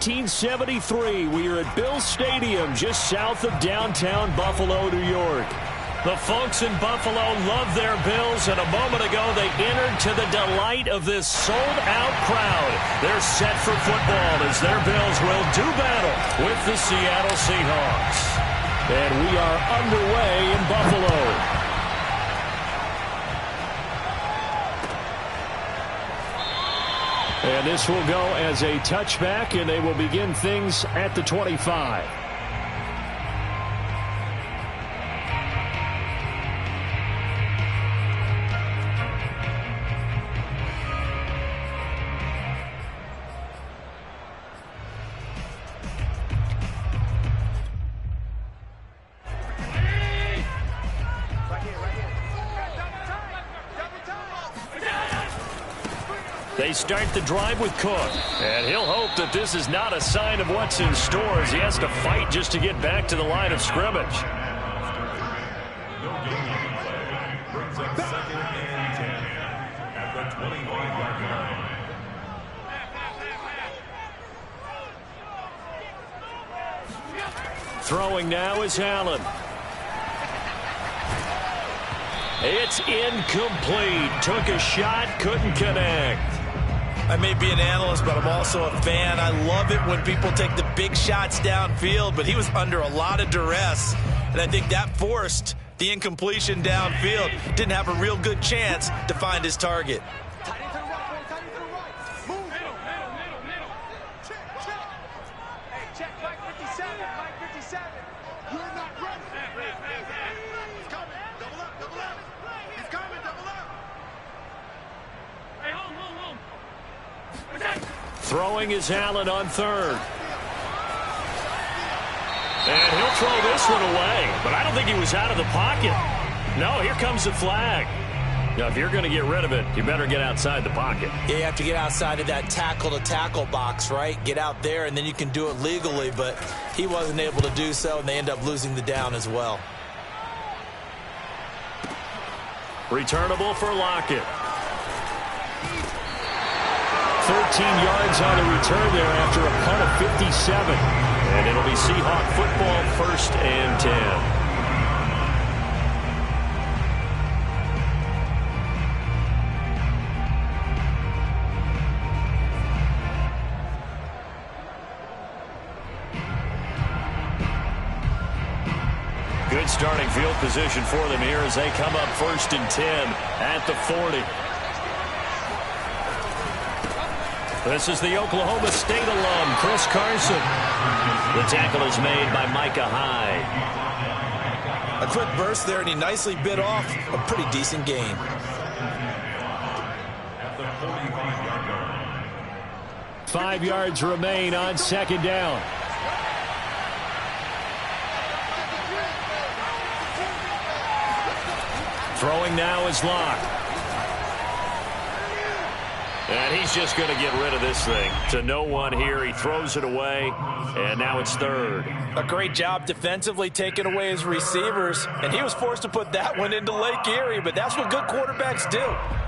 1973. We are at Bill Stadium, just south of downtown Buffalo, New York. The folks in Buffalo love their Bills, and a moment ago they entered to the delight of this sold-out crowd. They're set for football as their Bills will do battle with the Seattle Seahawks. And we are underway in Buffalo. And this will go as a touchback, and they will begin things at the 25. They start the drive with Cook, and he'll hope that this is not a sign of what's in store as he has to fight just to get back to the line of scrimmage. Throwing now is Allen. It's incomplete. Took a shot, couldn't connect. I may be an analyst, but I'm also a fan. I love it when people take the big shots downfield, but he was under a lot of duress, and I think that forced the incompletion downfield. Didn't have a real good chance to find his target. Throwing is Allen on third. And he'll throw this one away, but I don't think he was out of the pocket. No, here comes the flag. Now, if you're going to get rid of it, you better get outside the pocket. Yeah, you have to get outside of that tackle-to-tackle box, right? Get out there, and then you can do it legally, but he wasn't able to do so, and they end up losing the down as well. Returnable for Lockett. 13 yards on the return there after a punt of 57. And it'll be Seahawk football, 1st and 10. Good starting field position for them here as they come up 1st and 10 at the 40. This is the Oklahoma State alum, Chris Carson. The tackle is made by Micah Hyde. A quick burst there, and he nicely bit off a pretty decent gain. Five yards remain on 2nd down. Throwing now is Locke. And he's just going to get rid of this thing. To no one here. He throws it away, and now it's 3rd. A great job defensively taking away his receivers, and he was forced to put that one into Lake Erie, but that's what good quarterbacks do.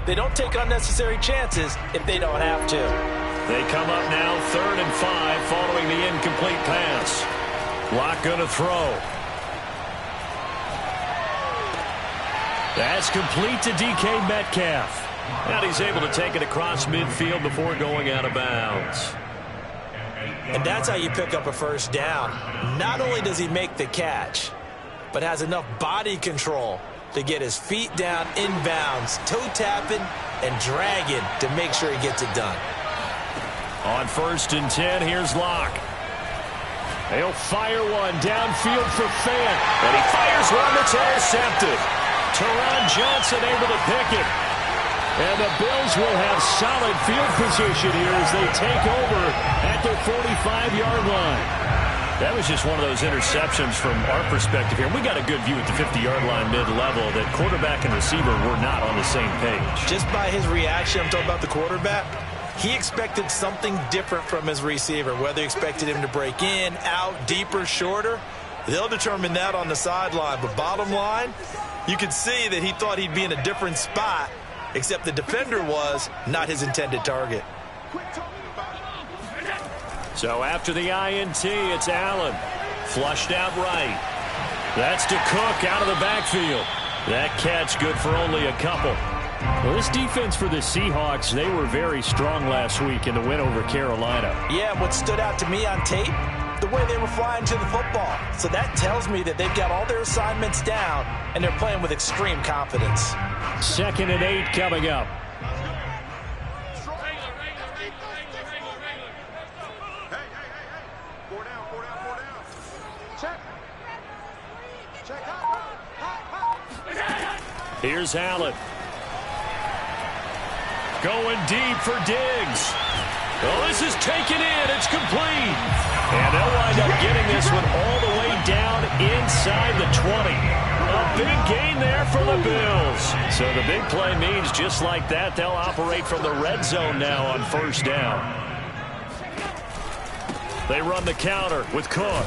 They don't take unnecessary chances if they don't have to. They come up now 3rd and 5 following the incomplete pass. Locke going to throw. That's complete to DK Metcalf. And he's able to take it across midfield before going out of bounds. And that's how you pick up a 1st down. Not only does he make the catch, but has enough body control to get his feet down inbounds, toe tapping and dragging to make sure he gets it done. On 1st and 10, here's Locke. He'll fire one downfield for Fant. And he fires one that's intercepted. Teron Johnson able to pick it. And the Bills will have solid field position here as they take over at their 45-yard line. That was just one of those interceptions from our perspective here. We got a good view at the 50-yard line mid-level that quarterback and receiver were not on the same page. Just by his reaction, I'm talking about the quarterback, he expected something different from his receiver, whether he expected him to break in, out, deeper, shorter. They'll determine that on the sideline. But bottom line, you could see that he thought he'd be in a different spot, except the defender was not his intended target. So after the INT, it's Allen. Flushed out right. That's to Cook out of the backfield. That catch good for only a couple. Well, this defense for the Seahawks, they were very strong last week in the win over Carolina. Yeah, what stood out to me on tape, the way they were flying to the football. So that tells me that they've got all their assignments down, and they're playing with extreme confidence. 2nd and 8 coming up. Here's Allen. Going deep for Diggs. Oh, this is taken in. It's complete. And they'll wind up getting this one all the way down inside the 20. A big gain there for the Bills. So the big play means just like that, they'll operate from the red zone now on 1st down. They run the counter with Cook.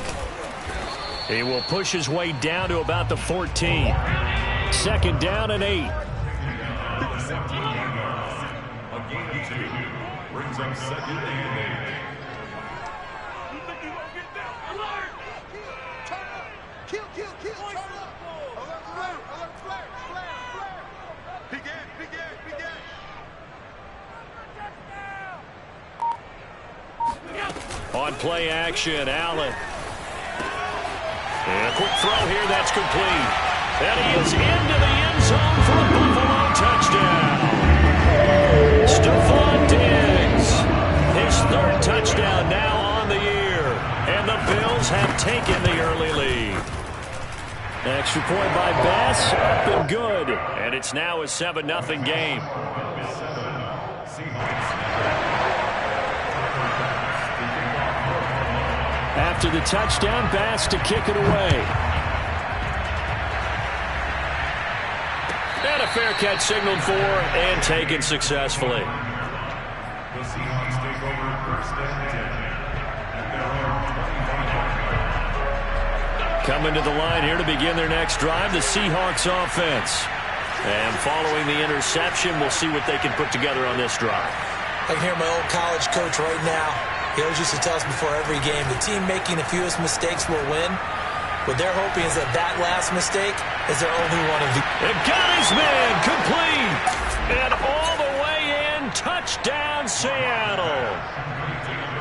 He will push his way down to about the 14. 2nd down and 8. Brings up 2nd and 8. Kill, turn up. Alert, flare. Begin. On play action, Allen. And a quick throw here, that's complete. And he is into the end zone for a Buffalo touchdown. Stephon Diggs, his 3rd touchdown now on the year. And the Bills have taken the early lead. Extra point by Bass, up and good. And it's now a 7-0 game. After the touchdown, Bass to kick it away. And a fair catch signaled for and taken successfully. The Seahawks take over 1st and 10. Coming to the line here to begin their next drive, the Seahawks offense. And following the interception, we'll see what they can put together on this drive. I can hear my old college coach right now. He always used to tell us before every game, the team making the fewest mistakes will win. What they're hoping is that last mistake is their only one of the... And got his man complete. And all the way in, touchdown Seattle.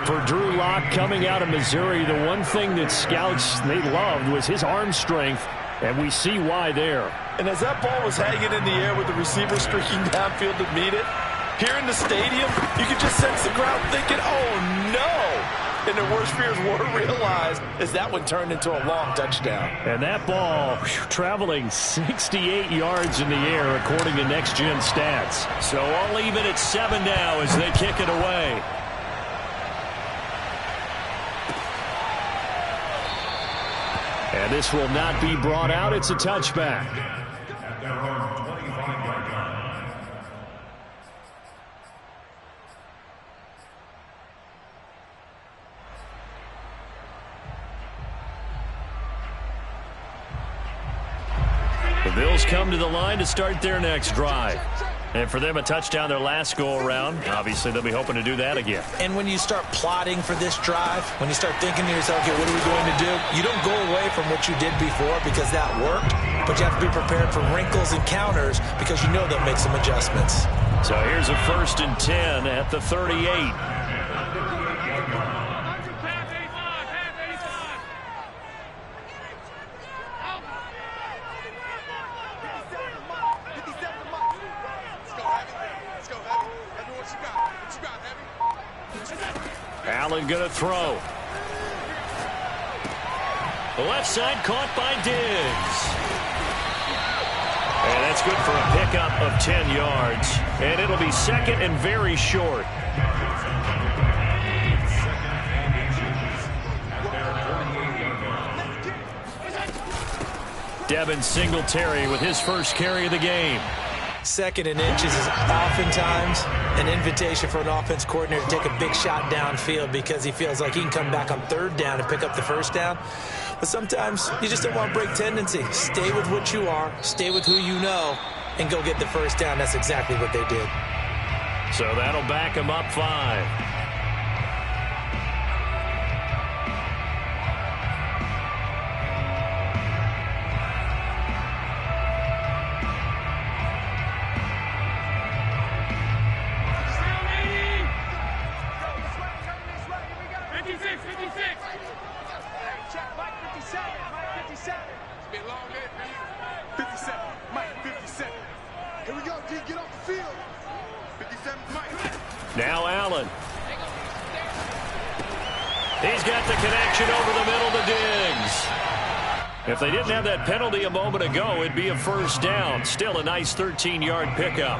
For Drew Lock coming out of Missouri, the one thing that scouts they loved was his arm strength, and we see why there. And as that ball was hanging in the air with the receiver streaking downfield to meet it, here in the stadium, you could just sense the crowd thinking, oh, no. And their worst fears were realized as that one turned into a long touchdown. And that ball traveling 68 yards in the air, according to Next Gen Stats. So all even at 7 now as they kick it away. And this will not be brought out. It's a touchback. At their own 25-yard line. The Bills come to the line to start their next drive. And for them, a touchdown their last go-around. Obviously, they'll be hoping to do that again. And when you start plotting for this drive, when you start thinking to yourself, okay, what are we going to do? You don't go away from what you did before because that worked, but you have to be prepared for wrinkles and counters because you know they'll make some adjustments. So here's a 1st and 10 at the 38. Allen going to throw. The left side caught by Diggs. And that's good for a pickup of 10 yards. And it'll be 2nd and very short. Devin Singletary with his first carry of the game. 2nd and inches is oftentimes an invitation for an offense coordinator to take a big shot downfield because he feels like he can come back on 3rd down and pick up the 1st down. But sometimes you just don't want to break tendency. Stay with what you are, stay with who you know, and go get the 1st down. That's exactly what they did. So that'll back him up 5. 56, 56. Check, Mike 57, Mike 57. It's been a long day for you. 57, Mike 57. Here we go, D, get off the field. 57, Mike. Now Allen. He's got the connection over the middle to Diggs. If they didn't have that penalty a moment ago, it'd be a first down. Still a nice 13-yard pickup.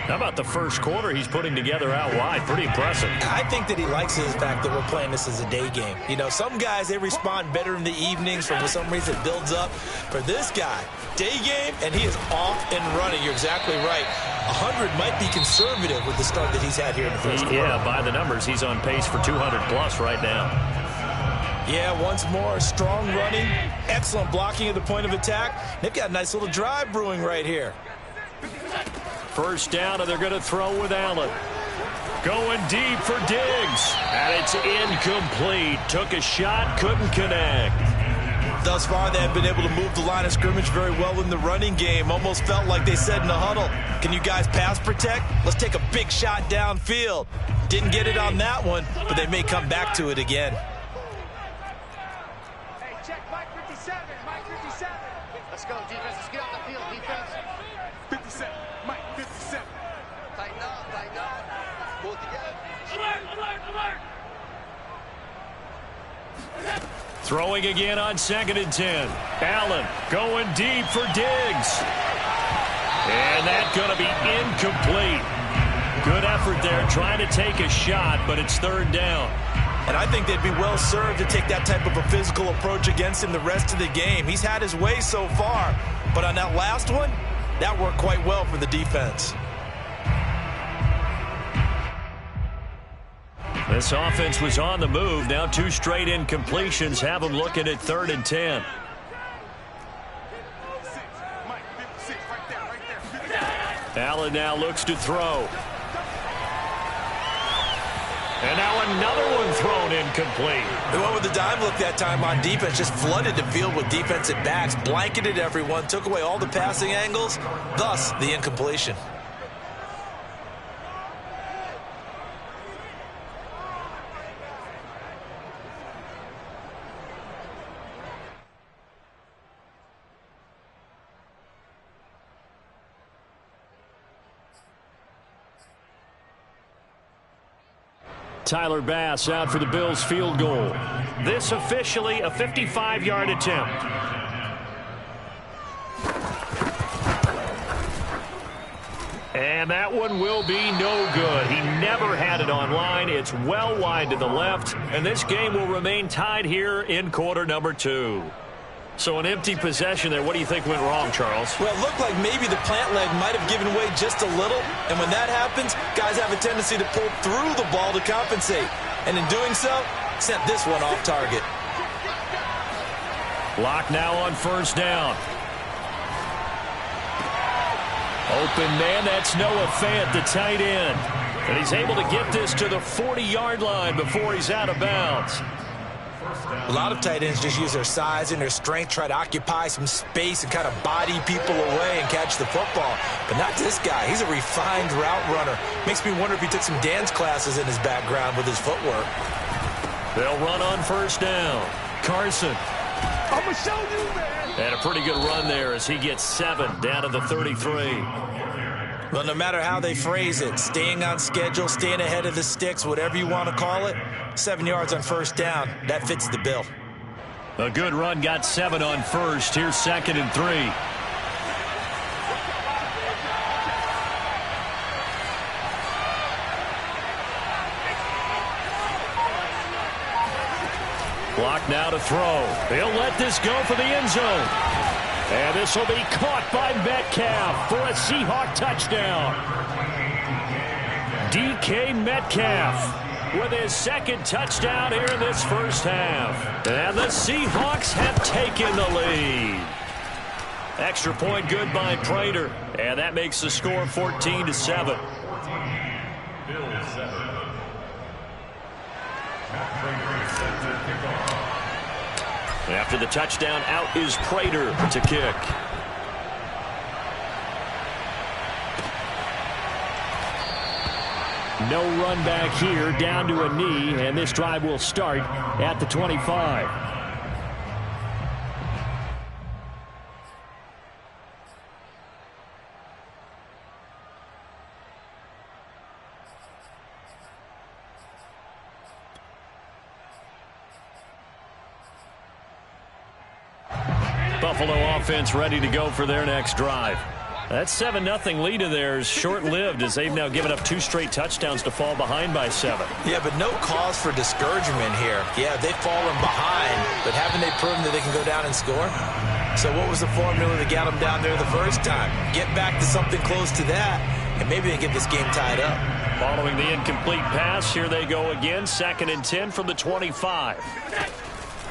How about the first quarter he's putting together out wide? Pretty impressive. I think that he likes the fact that we're playing this as a day game. You know, some guys, they respond better in the evenings. For some reason, it builds up. For this guy, day game, and he is off and running. You're exactly right. 100 might be conservative with the start that he's had here in the first quarter. Yeah, by the numbers, he's on pace for 200-plus right now. Yeah, once more, strong running, excellent blocking at the point of attack. They've got a nice little drive brewing right here. First down, and they're going to throw with Allen. Going deep for Diggs. And it's incomplete. Took a shot, couldn't connect. Thus far, they have been able to move the line of scrimmage very well in the running game. Almost felt like they said in the huddle, can you guys pass protect? Let's take a big shot downfield. Didn't get it on that one, but they may come back to it again. Let's go, defense. Let's get on the field, defense. 57, Mike 57. Tighten up, tighten up. Pull it together. Alert, alert, alert. Throwing again on 2nd and 10. Allen going deep for Diggs. And that's going to be incomplete. Good effort there trying to take a shot, but it's 3rd down. And I think they'd be well served to take that type of a physical approach against him the rest of the game. He's had his way so far, but on that last one, that worked quite well for the defense. This offense was on the move. Now 2 straight incompletions have them looking at 3rd and 10. Mike 56, right there. Allen now looks to throw. And now another one thrown incomplete. They went with the dime look that time on defense, just flooded the field with defensive backs, blanketed everyone, took away all the passing angles, thus the incompletion. Tyler Bass out for the Bills field goal. This officially a 55-yard attempt. And that one will be no good. He never had it on line. It's well wide to the left. And this game will remain tied here in quarter number 2. So an empty possession there. What do you think went wrong, Charles? Well, it looked like maybe the plant leg might have given way just a little. And when that happens, guys have a tendency to pull through the ball to compensate. And in doing so, sent this one off target. Lock now on 1st down. Open man, that's Noah Fant, the tight end. And he's able to get this to the 40-yard line before he's out of bounds. A lot of tight ends just use their size and their strength, try to occupy some space and kind of body people away and catch the football. But not this guy. He's a refined route runner. Makes me wonder if he took some dance classes in his background with his footwork. They'll run on 1st down. Carson. I'm going to show you, man. And a pretty good run there as he gets 7 down to the 33. Well, no matter how they phrase it, staying on schedule, staying ahead of the sticks, whatever you want to call it, 7 yards on 1st down, that fits the bill. A good run, got 7 on 1st. Here's 2nd and 3. Block now to throw. He'll let this go for the end zone. And this will be caught by Metcalf for a Seahawk touchdown. DK Metcalf with his 2nd touchdown here in this first half. And the Seahawks have taken the lead. Extra point good by Prater. And that makes the score 14-7. Bills 7. Matt Prater set to kick off. After the touchdown, out is Prater to kick. No run back here, down to a knee, and this drive will start at the 25. Buffalo offense ready to go for their next drive. That 7-0 lead of theirs short-lived as they've now given up 2 straight touchdowns to fall behind by 7. Yeah, but no cause for discouragement here. Yeah, they've fallen behind, but haven't they proven that they can go down and score? So what was the formula that got them down there the first time? Get back to something close to that, and maybe they get this game tied up. Following the incomplete pass, here they go again. 2nd and 10 from the 25.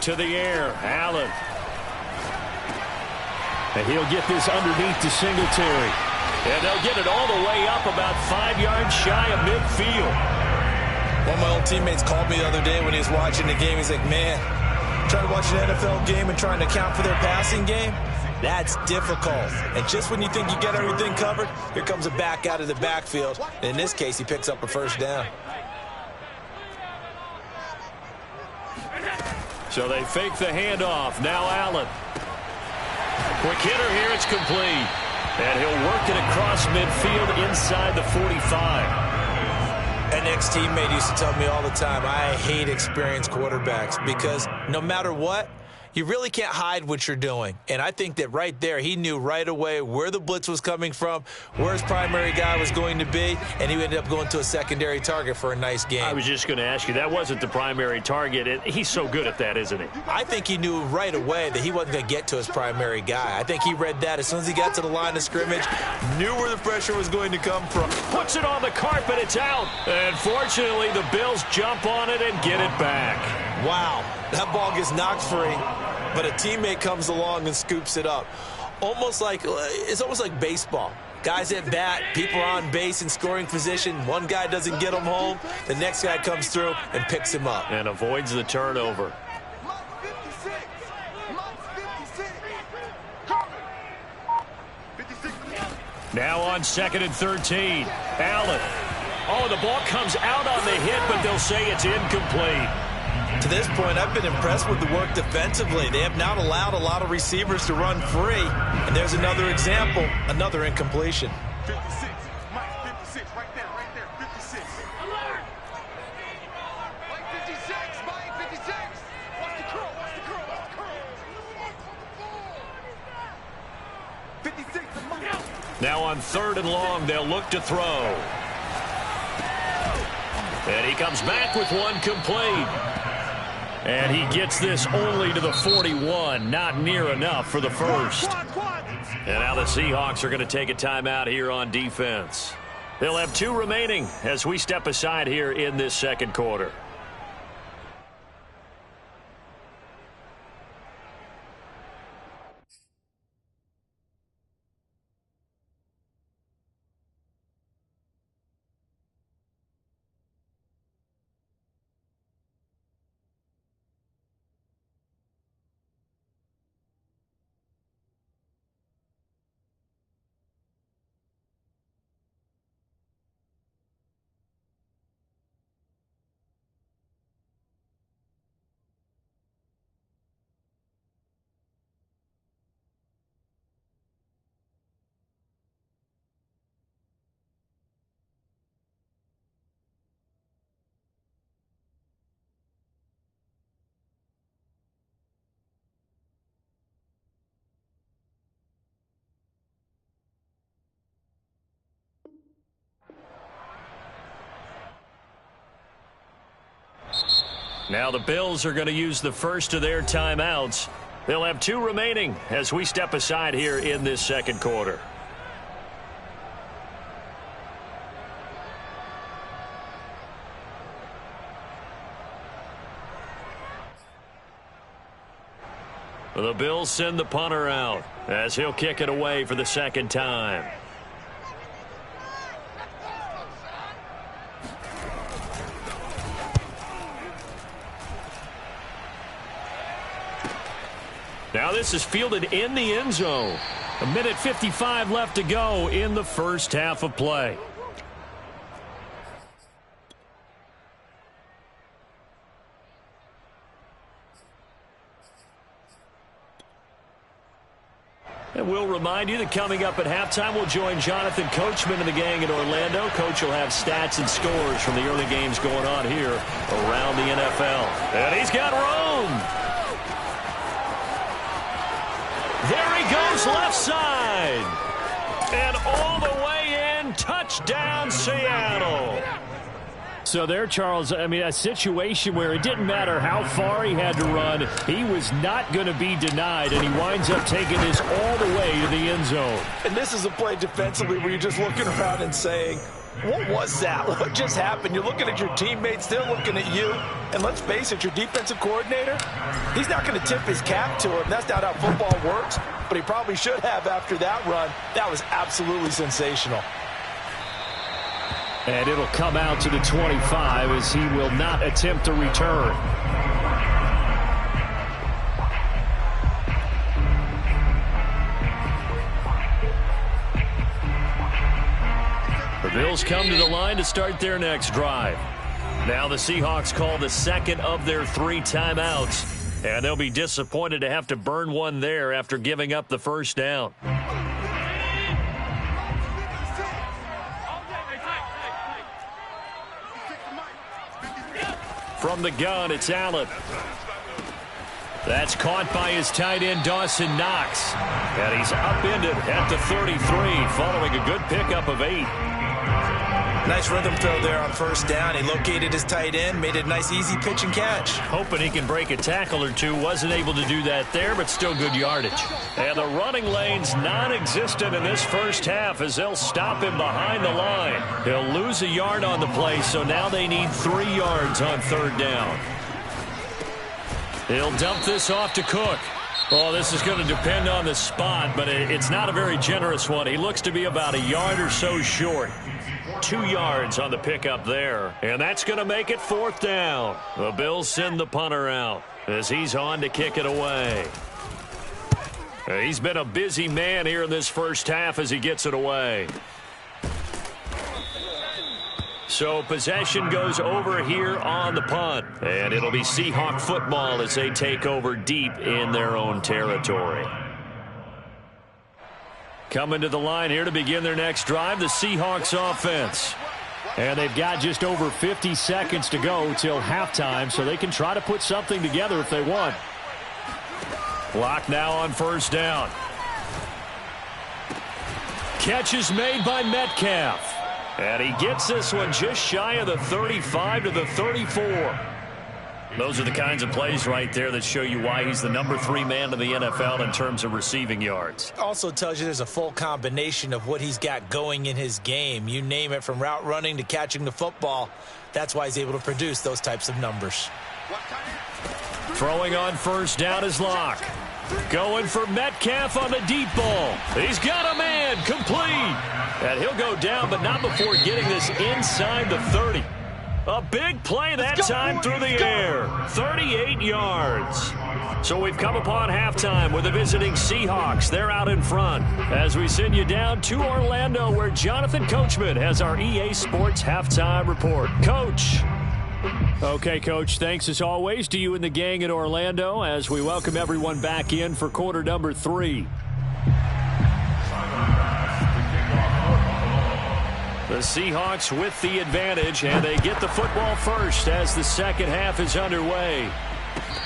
To the air, Allen. And he'll get this underneath to Singletary. And they'll get it all the way up about 5 yards shy of midfield. One of my old teammates called me the other day when he was watching the game. He's like, man, trying to watch an NFL game and trying to account for their passing game, that's difficult. And just when you think you get everything covered, here comes a back out of the backfield. And in this case, he picks up a first down. So they fake the handoff. Now Allen. Quick hitter here, it's complete. And he'll work it across midfield inside the 45. An ex-teammate used to tell me all the time, I hate experienced quarterbacks because no matter what, you really can't hide what you're doing. And I think that right there, he knew right away where the blitz was coming from, where his primary guy was going to be, and he ended up going to a secondary target for a nice game. I was just going to ask you, that wasn't the primary target. He's so good at that, isn't he? I think he knew right away that he wasn't going to get to his primary guy. I think he read that as soon as he got to the line of scrimmage, knew where the pressure was going to come from. Puts it on the carpet, it's out. And fortunately, the Bills jump on it and get it back. Wow, that ball gets knocked free, but a teammate comes along and scoops it up. It's almost like baseball. Guys at bat, people are on base in scoring position. One guy doesn't get him home. The next guy comes through and picks him up. And avoids the turnover. Now on 2nd and 13. Allen. Oh, the ball comes out on the hit, but they'll say it's incomplete. To this point, I've been impressed with the work defensively. They have not allowed a lot of receivers to run free. And there's another example, another incompletion. 56, Mike 56, right there, 56. Alert! Mike 56, Mike 56. Watch the curl, watch the curl, watch the curl. 56, Mike. Now on 3rd and long, they'll look to throw. And he comes back with one complete. And he gets this only to the 41. Not near enough for the first. And now the Seahawks are going to take a timeout here on defense. They'll have 2 remaining as we step aside here in this 2nd quarter. Now the Bills are going to use the first of their timeouts. They'll have 2 remaining as we step aside here in this 2nd quarter. The Bills send the punter out as he'll kick it away for the 2nd time. Now this is fielded in the end zone. 1:55 left to go in the first half of play. And we'll remind you that coming up at halftime, we'll join Jonathan Coachman and the gang in Orlando. Coach will have stats and scores from the early games going on here around the NFL. And he's got room. There he goes, left side. And all the way in, touchdown, Seattle. So there, Charles, I mean, a situation where it didn't matter how far he had to run, he was not going to be denied, and he winds up taking this all the way to the end zone. And this is a play defensively where you're just looking around and saying, what was that? What just happened? You're looking at your teammates, they're looking at you. And let's face it, your defensive coordinator, he's not going to tip his cap to him. That's not how football works, but he probably should have after that run. That was absolutely sensational. And it'll come out to the 25 as he will not attempt a return. The Bills come to the line to start their next drive. Now the Seahawks call the second of their 3 timeouts. And they'll be disappointed to have to burn one there after giving up the first down. From the gun, it's Allen. That's caught by his tight end, Dawson Knox. And he's upended at the 33 following a good pickup of 8. Nice rhythm throw there on first down. He located his tight end, made it a nice, easy pitch and catch. Hoping he can break a tackle or two. Wasn't able to do that there, but still good yardage. And the running lane's non-existent in this first half as they'll stop him behind the line. He'll lose a yard on the play, so now they need 3 yards on third down. He'll dump this off to Cook. Well, this is going to depend on the spot, but it's not a very generous one. He looks to be about a yard or so short. 2 yards on the pickup there. And that's going to make it fourth down. The Bills send the punter out as he's on to kick it away. He's been a busy man here in this first half as he gets it away. So possession goes over here on the punt. And it'll be Seahawk football as they take over deep in their own territory. Coming to the line here to begin their next drive, the Seahawks offense. And they've got just over 50 seconds to go till halftime, so they can try to put something together if they want. Block now on first down. Catch is made by Metcalf. And he gets this one just shy of the 35 to the 34. Those are the kinds of plays right there that show you why he's the number 3 man in the NFL in terms of receiving yards. Also tells you there's a full combination of what he's got going in his game. You name it, from route running to catching the football. That's why he's able to produce those types of numbers. Throwing on first down is Locke. Going for Metcalf on the deep ball. He's got a man, complete. And he'll go down, but not before getting this inside the 30. A big play that time through the air. 38 yards. So we've come upon halftime with the visiting Seahawks. They're out in front as we send you down to Orlando where Jonathan Coachman has our EA Sports halftime report. Coach. Okay, Coach, thanks as always to you and the gang in Orlando as we welcome everyone back in for quarter number 3. The Seahawks with the advantage, and they get the football first as the second half is underway.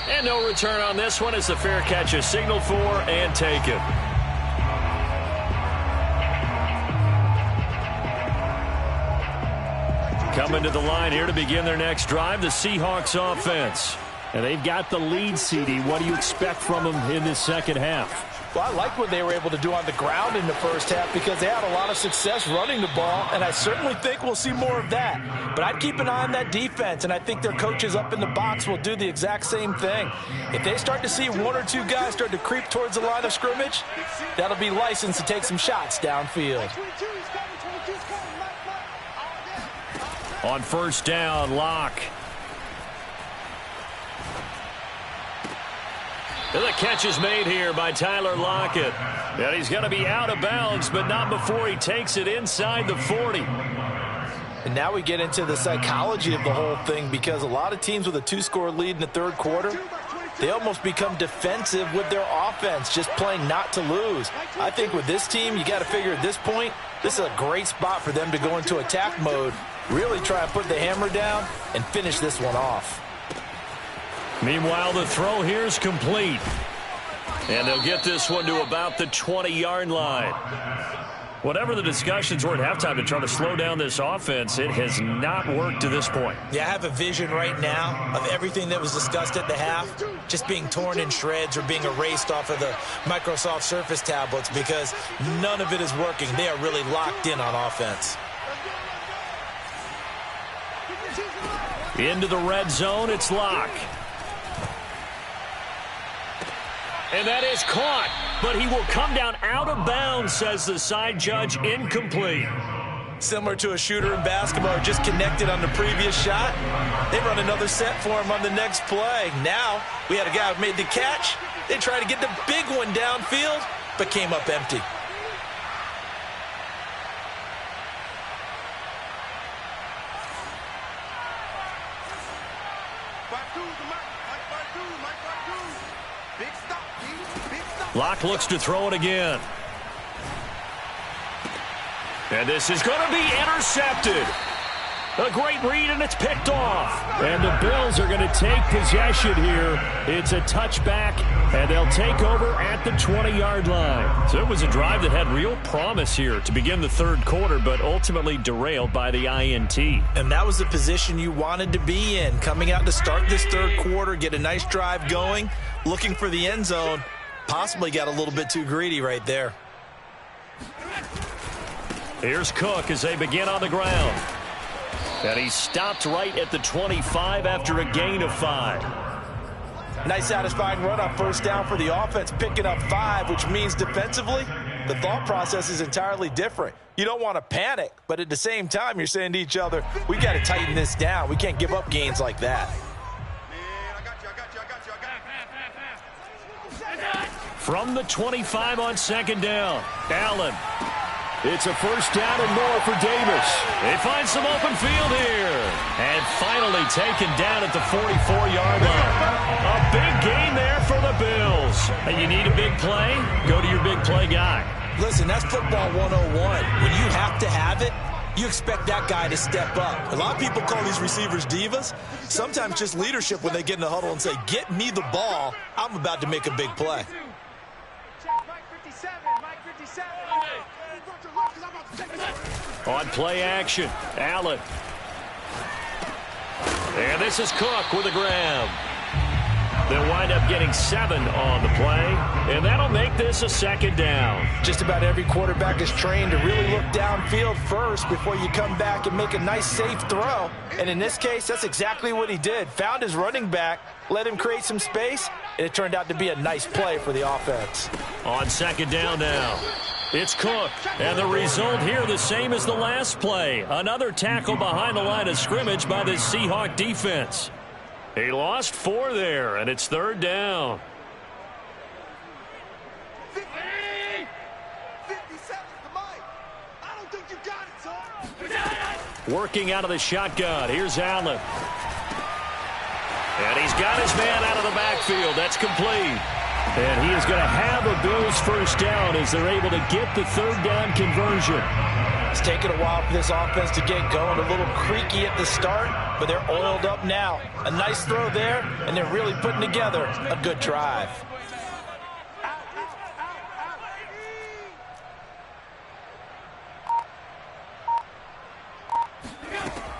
And no return on this one as the fair catch is signaled for and taken. Coming to the line here to begin their next drive, the Seahawks offense. And they've got the lead, CD. What do you expect from them in this second half? Well, I like what they were able to do on the ground in the first half because they had a lot of success running the ball, and I certainly think we'll see more of that. But I'd keep an eye on that defense, and I think their coaches up in the box will do the exact same thing. If they start to see 1 or 2 guys start to creep towards the line of scrimmage, that'll be licensed to take some shots downfield. On first down, Locke. And the catch is made here by Tyler Lockett. And he's going to be out of bounds, but not before he takes it inside the 40. And now we get into the psychology of the whole thing because a lot of teams with a 2-score lead in the third quarter, they almost become defensive with their offense, just playing not to lose. I think with this team, you got to figure at this point, this is a great spot for them to go into attack mode, really try and put the hammer down and finish this one off. Meanwhile, the throw here is complete. And they'll get this one to about the 20-yard line. Whatever the discussions were at halftime to try to slow down this offense, it has not worked to this point. Yeah, I have a vision right now of everything that was discussed at the half just being torn in shreds or being erased off of the Microsoft Surface tablets because none of it is working. They are really locked in on offense. Into the red zone, it's Locke. And that is caught, but he will come down out of bounds, says the side judge, incomplete. Similar to a shooter in basketball, just connected on the previous shot. They run another set for him on the next play. Now, we had a guy who made the catch. They tried to get the big one downfield, but came up empty. Locke looks to throw it again. And this is going to be intercepted. A great read, and it's picked off. And the Bills are going to take possession here. It's a touchback, and they'll take over at the 20-yard line. So it was a drive that had real promise here to begin the third quarter, but ultimately derailed by the INT. And that was the position you wanted to be in, coming out to start this third quarter, get a nice drive going, looking for the end zone. Possibly got a little bit too greedy right there. Here's Cook as they begin on the ground. And he stopped right at the 25 after a gain of 5. Nice satisfying run on first down for the offense, picking up 5, which means defensively, the thought process is entirely different. You don't want to panic, but at the same time, you're saying to each other, we got to tighten this down. We can't give up gains like that. From the 25 on second down, Allen. It's a first down and more for Davis. They find some open field here. And finally taken down at the 44-yard line. A big gain there for the Bills. And you need a big play? Go to your big play guy. Listen, that's football 101. When you have to have it, you expect that guy to step up. A lot of people call these receivers divas. Sometimes just leadership when they get in the huddle and say, get me the ball. I'm about to make a big play. On play action, Allen. And this is Cook with a grab. They'll wind up getting 7 on the play, and that'll make this a second down. Just about every quarterback is trained to really look downfield first before you come back and make a nice, safe throw. And in this case, that's exactly what he did. Found his running back, let him create some space, and it turned out to be a nice play for the offense. On second down now, it's Cook. And the result here the same as the last play. Another tackle behind the line of scrimmage by the Seahawk defense. He lost 4 there, and it's third down. 57's the mic. I don't think you got it, son. Working out of the shotgun. Here's Allen. And he's got his man out of the backfield. That's complete. And he is going to have a Bills first down as they're able to get the third down conversion. It's taken a while for this offense to get going. A little creaky at the start, but they're oiled up now. A nice throw there, and they're really putting together a good drive.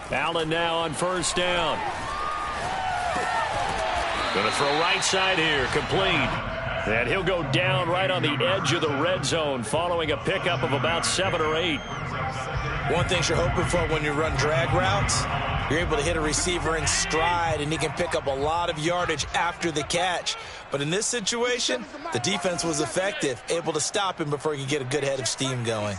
Allen now on first down. Going to throw right side here, complete. And he'll go down right on the edge of the red zone following a pickup of about 7 or 8. One thing you're hoping for when you run drag routes, you're able to hit a receiver in stride, and he can pick up a lot of yardage after the catch. But in this situation, the defense was effective, able to stop him before he could get a good head of steam going.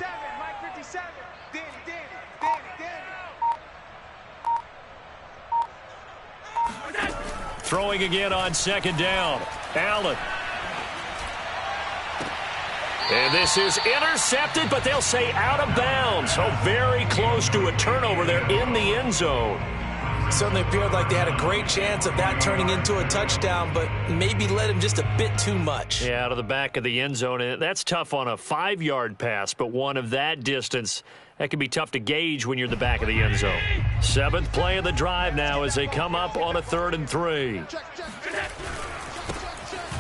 Throwing again on second down. Allen. And this is intercepted, but they'll say out of bounds. So very close to a turnover there in the end zone. Certainly appeared like they had a great chance of that turning into a touchdown, but maybe led him just a bit too much. Yeah, out of the back of the end zone. That's tough on a 5-yard pass, but one of that distance, that can be tough to gauge when you're in the back of the end zone. 7th play of the drive now as they come up on a 3rd and 3.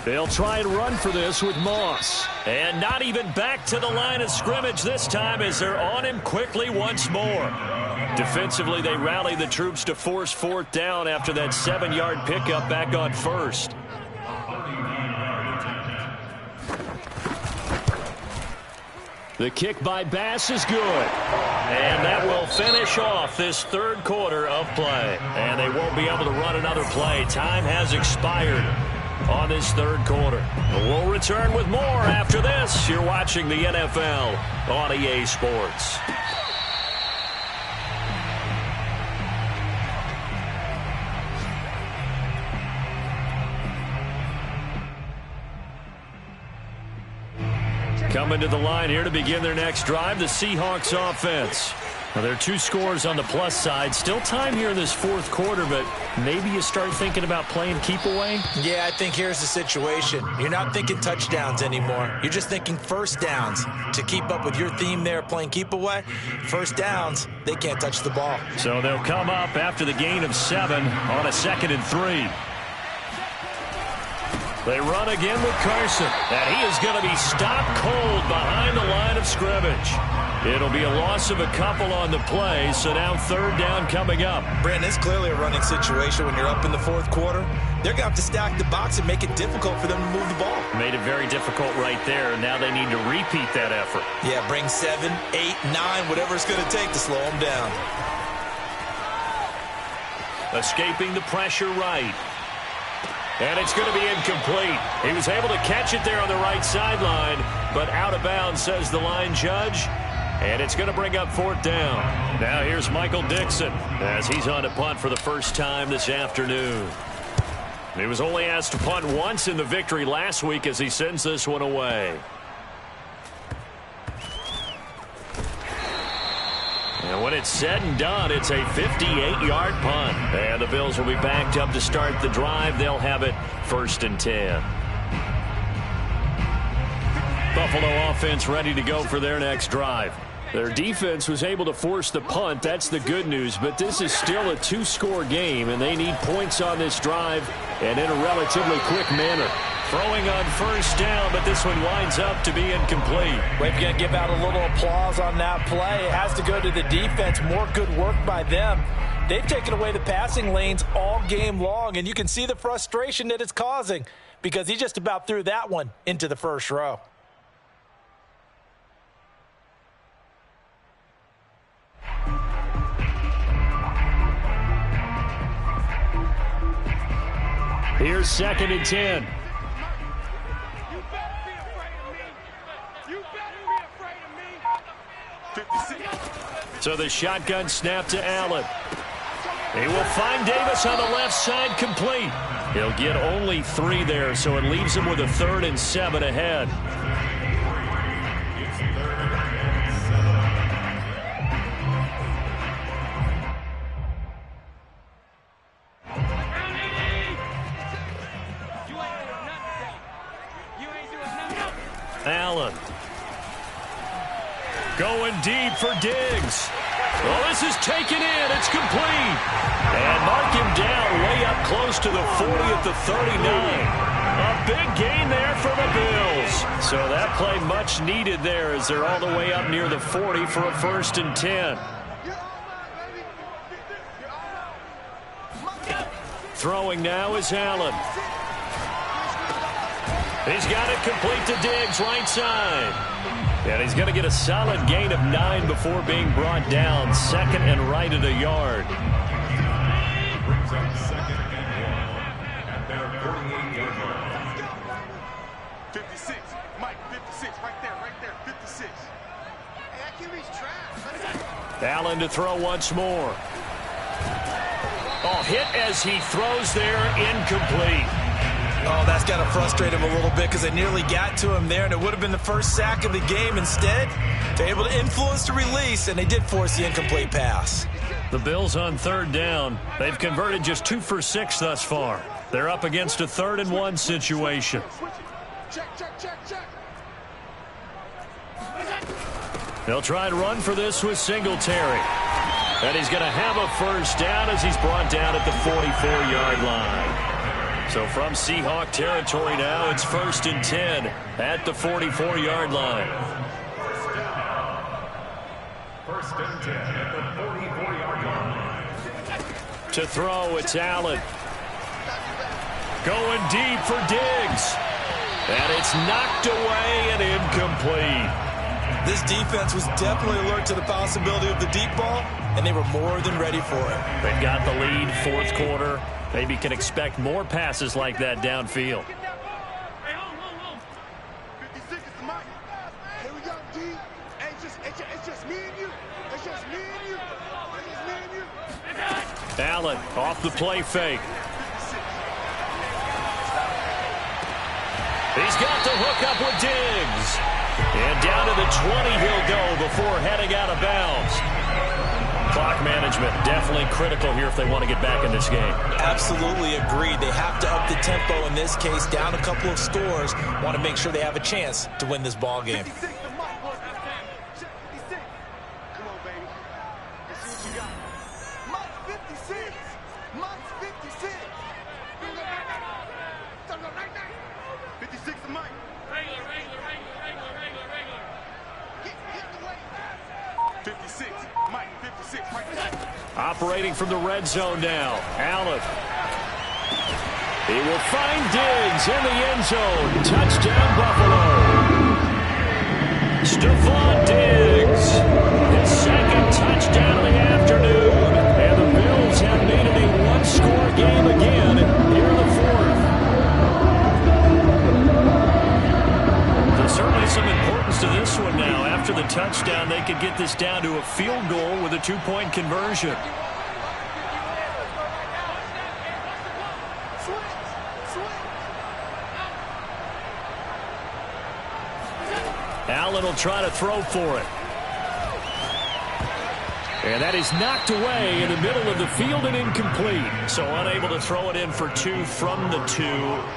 They'll try and run for this with Moss. And not even back to the line of scrimmage this time as they're on him quickly once more. Defensively, they rally the troops to force 4th down after that 7-yard pickup back on 1st. The kick by Bass is good. And that will finish off this 3rd quarter of play. And they won't be able to run another play. Time has expired on this 3rd quarter. We'll return with more after this. You're watching the NFL on EA Sports. Coming to the line here to begin their next drive, the Seahawks offense. Well, there are 2 scores on the plus side. Still time here in this 4th quarter, but maybe you start thinking about playing keep away? Yeah, I think here's the situation. You're not thinking touchdowns anymore. You're just thinking first downs. To keep up with your theme there, playing keep away, first downs, they can't touch the ball. So they'll come up after the gain of 7 on a 2nd and 3. They run again with Carson, and he is going to be stopped cold behind the line of scrimmage. It'll be a loss of a couple on the play, so now 3rd down coming up. Brandon, it's clearly a running situation when you're up in the 4th quarter. They're going to have to stack the box and make it difficult for them to move the ball. Made it very difficult right there. Now they need to repeat that effort. Yeah, bring 7, 8, 9, whatever it's going to take to slow them down. Escaping the pressure right. And it's going to be incomplete. He was able to catch it there on the right sideline, but out of bounds, says the line judge. And it's going to bring up 4th down. Now here's Michael Dixon as he's on to punt for the first time this afternoon. He was only asked to punt once in the victory last week as he sends this one away. And when it's said and done, it's a 58-yard punt. And the Bills will be backed up to start the drive. They'll have it 1st and 10. Buffalo offense ready to go for their next drive. Their defense was able to force the punt. That's the good news. But this is still a 2-score game, and they need points on this drive and in a relatively quick manner. Throwing on 1st down, but this one winds up to be incomplete. We're going to give out a little applause on that play. It has to go to the defense. More good work by them. They've taken away the passing lanes all game long, and you can see the frustration that it's causing because he just about threw that one into the 1st row. Here's 2nd and 10. So the shotgun snap to Allen. He will find Davis on the left side complete. He'll get only 3 there, so it leaves him with a 3rd and 7 ahead. Allen. Going deep for Diggs. Well, this is taken in. It's complete. And mark him down way up close to the 40 at the 39. A big gain there for the Bills. So that play much needed there as they're all the way up near the 40 for a 1st and 10. Throwing now is Allen. He's got it complete to Diggs, right side. And he's going to get a solid gain of 9 before being brought down. 2nd and right at a yard. Brings up 2nd and 1 at their 48-yard line. 56. Mike, 56. Right there, 56. Hey, that QB's trash. Allen to throw once more. Oh, hit as he throws there, incomplete. Oh, that's got to frustrate him a little bit because they nearly got to him there, and it would have been the first sack of the game. Instead, they're able to influence the release, and they did force the incomplete pass. The Bills on third down. They've converted just 2 for 6 thus far. They're up against a 3rd and 1 situation. Check. They'll try and run for this with Singletary. And he's going to have a first down as he's brought down at the 44-yard line. So from Seahawk territory now, it's 1st and 10 at the 44-yard line. First and 10 at the 44-yard line. To throw, it's Allen. Going deep for Diggs. And it's knocked away and incomplete. This defense was definitely alert to the possibility of the deep ball, and they were more than ready for it. They've got the lead, 4th quarter. Maybe can expect more passes like that downfield. 56 is the mic. Here we go, D. Hey, it's just me and you. It's just me and you. It's just me and you. Allen off the play fake. He's got the hook up with Diggs. And down to the 20 he'll go before heading out of bounds. Clock management definitely critical here if they want to get back in this game. Absolutely agreed. They have to up the tempo in this case, down a couple of scores. Want to make sure they have a chance to win this ball game. 56, the mic, boy. 56. Come on, baby. Let's see what you got. Mike's 56. Mike's 56. 56 the mic. Regular. 56. Mike, 56. Mike. Operating from the red zone now. Allen. He will find Diggs in the end zone. Touchdown, Buffalo. Stephon Diggs. His 2nd touchdown of the afternoon. And the Bills have made it a one-score game again here in the 4th. There's certainly some importance to this one now. After the touchdown, they could get this down to a field goal with a 2-point conversion. Allen will try to throw for it. And that is knocked away in the middle of the field and incomplete. So unable to throw it in for 2 from the 2.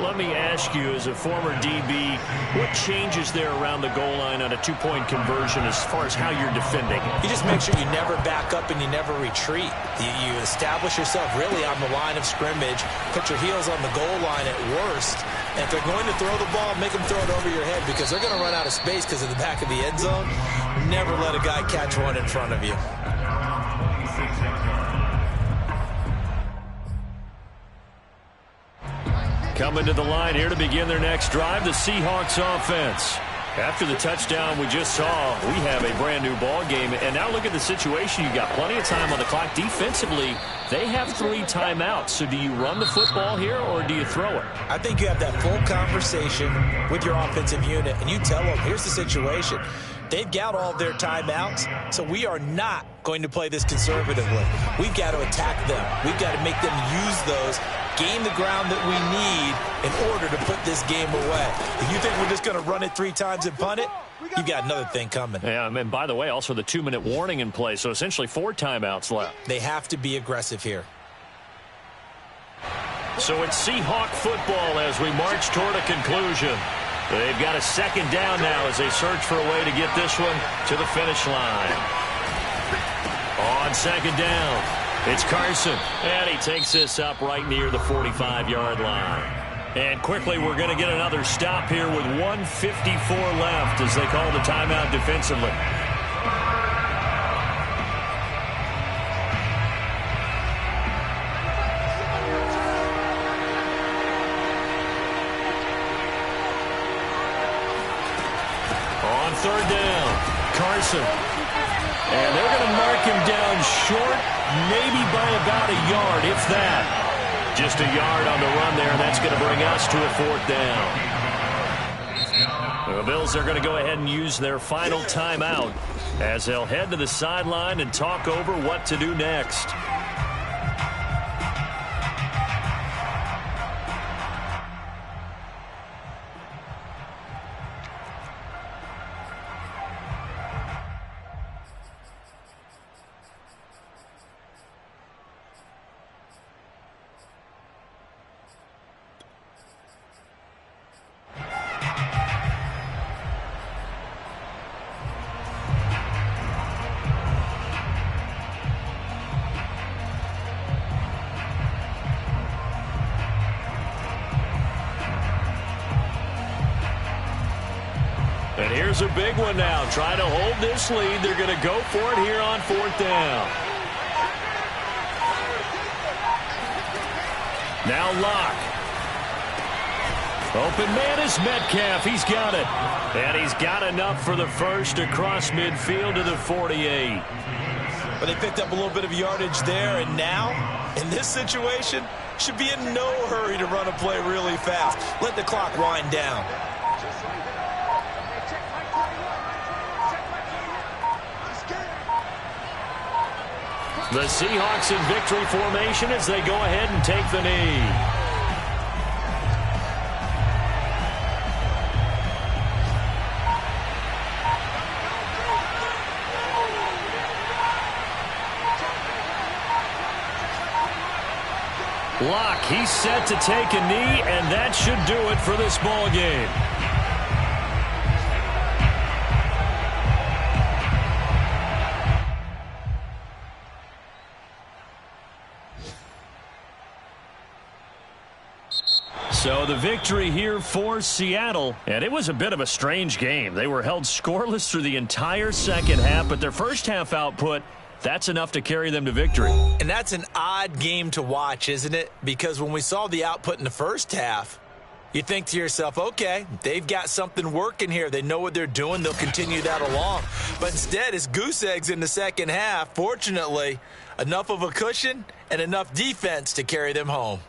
Let me ask you, as a former DB, what changes there around the goal line on a 2-point conversion as far as how you're defending? You just make sure you never back up and you never retreat. You establish yourself really on the line of scrimmage, put your heels on the goal line at worst. And if they're going to throw the ball, make them throw it over your head because they're going to run out of space because of the back of the end zone. Never let a guy catch one in front of you. Coming to the line here to begin their next drive, the Seahawks offense. After the touchdown we just saw, we have a brand new ball game. And now look at the situation. You got plenty of time on the clock. Defensively, they have 3 timeouts. So do you run the football here or do you throw it? I think you have that full conversation with your offensive unit, and you tell them, here's the situation. They've got all of their timeouts, so we are not going to play this conservatively. We've got to attack them. We've got to make them use those, gain the ground that we need in order to put this game away. If you think we're just going to run it 3 times and punt it, you got another thing coming. Yeah, and by the way, also the 2-minute warning in play, so essentially 4 timeouts left. They have to be aggressive here. So it's Seahawk football as we march toward a conclusion. They've got a 2nd down now as they search for a way to get this one to the finish line. On 2nd down, it's Carson, and he takes this up right near the 45-yard line. And quickly, we're going to get another stop here with 1:54 left as they call the timeout defensively. On 3rd down, Carson. And they're going to mark him down short, maybe by about a yard, if that. Just a yard on the run there, and that's going to bring us to a 4th down. The Bills are going to go ahead and use their final timeout as they'll head to the sideline and talk over what to do next. And here's a big one now. Trying to hold this lead. They're going to go for it here on 4th down. Now Locke. Open man is Metcalf. He's got it. And he's got enough for the first across midfield to the 48. But they picked up a little bit of yardage there, and now, in this situation, should be in no hurry to run a play really fast. Let the clock wind down. The Seahawks in victory formation as they go ahead and take the knee. Locke, he's set to take a knee, and that should do it for this ball game. So the victory here for Seattle, and it was a bit of a strange game. They were held scoreless through the entire second half, but their first half output, that's enough to carry them to victory. And that's an odd game to watch, isn't it? Because when we saw the output in the first half, you think to yourself, okay, they've got something working here. They know what they're doing. They'll continue that along. But instead, it's goose eggs in the second half. Fortunately, enough of a cushion and enough defense to carry them home.